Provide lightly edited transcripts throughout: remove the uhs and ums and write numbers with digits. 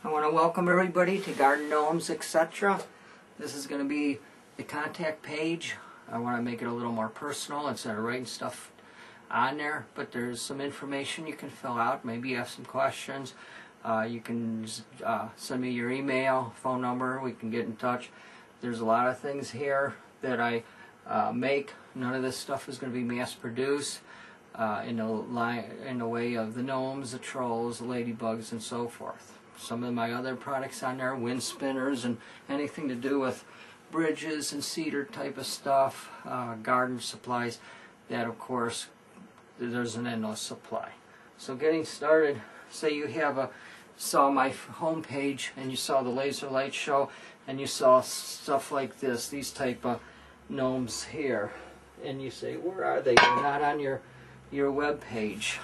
I want to welcome everybody to Garden Gnomes, etc. This is going to be the contact page. I want to make it a little more personal instead of writing stuff on there, but there's some information you can fill out. Maybe you have some questions. You can send me your email, phone number. We can get in touch. There's a lot of things here that I make. None of this stuff is going to be mass produced in the way of the gnomes, the trolls, the ladybugs, and so forth. Some of my other products on there, wind spinners and anything to do with bridges and cedar type of stuff, garden supplies, that of course there's an endless supply. So getting started, say you have saw my home page and you saw the laser light show and you saw stuff like this, these type of gnomes here, and you say, where are they? They're not on your web page.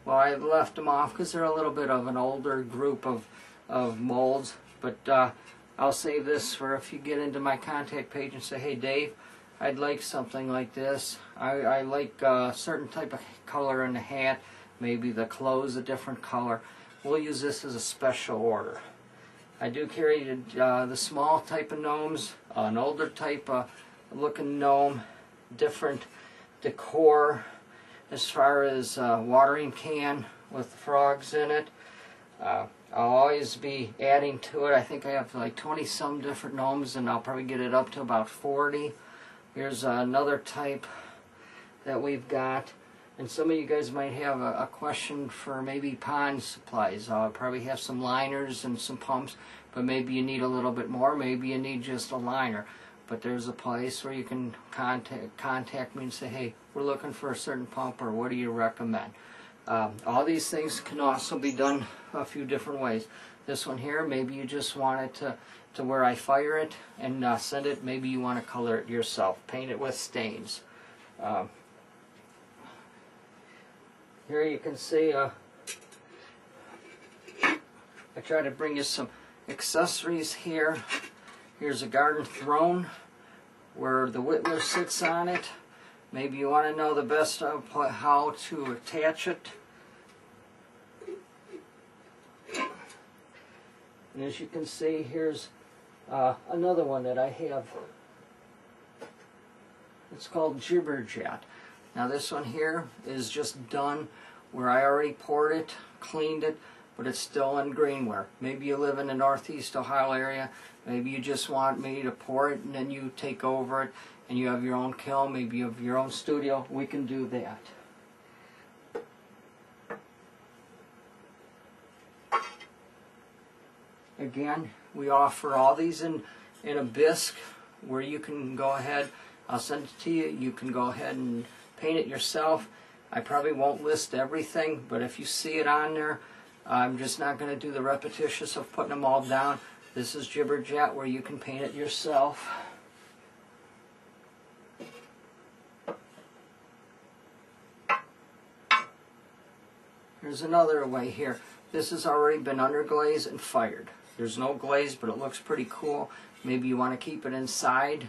Well, I left them off because they're a little bit of an older group of molds, but I'll save this for if you get into my contact page and say, hey Dave, I'd like something like this. I like a certain type of color in the hat, maybe the clothes a different color. We'll use this as a special order. I do carry the small type of gnomes, an older type of looking gnome, different decor as far as watering can with frogs in it. I'll always be adding to it. I think I have like 20 some different gnomes, and I'll probably get it up to about 40. Here's another type that we've got, and some of you guys might have a question for maybe pond supplies. I'll probably have some liners and some pumps, but maybe you need a little bit more. Maybe you need just a liner. But there's a place where you can contact me and say, hey, we're looking for a certain pump, or what do you recommend? All these things can also be done a few different ways. This one here, maybe you just want it to where I fire it and send it. Maybe you want to color it yourself, paint it with stains. Here you can see I try to bring you some accessories here. Here's a garden throne where the whittler sits on it. Maybe you want to know the best of how to attach it. And as you can see, here's another one that I have. It's called Jibberjat. Now this one here is just done where I already poured it, cleaned it, but it's still in greenware. Maybe you live in the Northeast Ohio area. Maybe you just want me to pour it and then you take over it and you have your own kiln, maybe you have your own studio. We can do that. Again, we offer all these in a bisque where you can go ahead, I'll send it to you, you can go ahead and paint it yourself. I probably won't list everything, but if you see it on there, I'm just not going to do the repetitious of putting them all down. This is Jibberjat where you can paint it yourself. Here's another way here. This has already been underglazed and fired. There's no glaze, but it looks pretty cool. Maybe you want to keep it inside.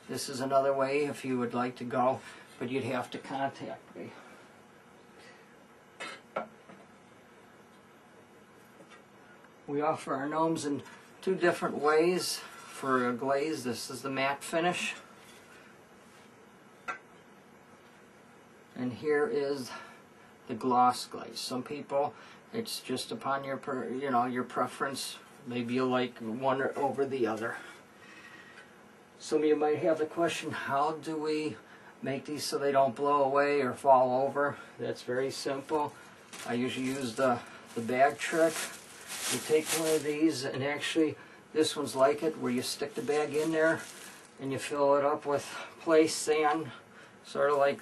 This is another way if you would like to go, but you'd have to contact me. We offer our gnomes in two different ways for a glaze. This is the matte finish. And here is the gloss glaze. Some people, it's just upon your your preference. Maybe you like one over the other. Some of you might have the question, how do we make these so they don't blow away or fall over? That's very simple. I usually use the bag trick. You take one of these, and actually this one's like it, where you stick the bag in there and you fill it up with place sand, sort of like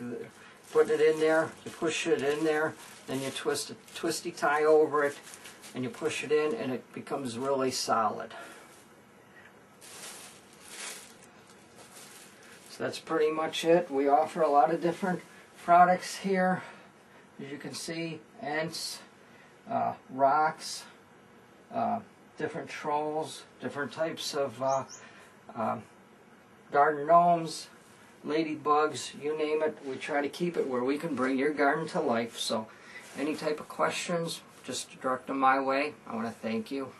putting it in there. You push it in there, then you twist a twisty tie over it, and you push it in, and it becomes really solid. So that's pretty much it. We offer a lot of different products here. As you can see, ants, rocks, different trolls, different types of garden gnomes, ladybugs, you name it. We try to keep it where we can bring your garden to life. So any type of questions, just direct them my way. I want to thank you.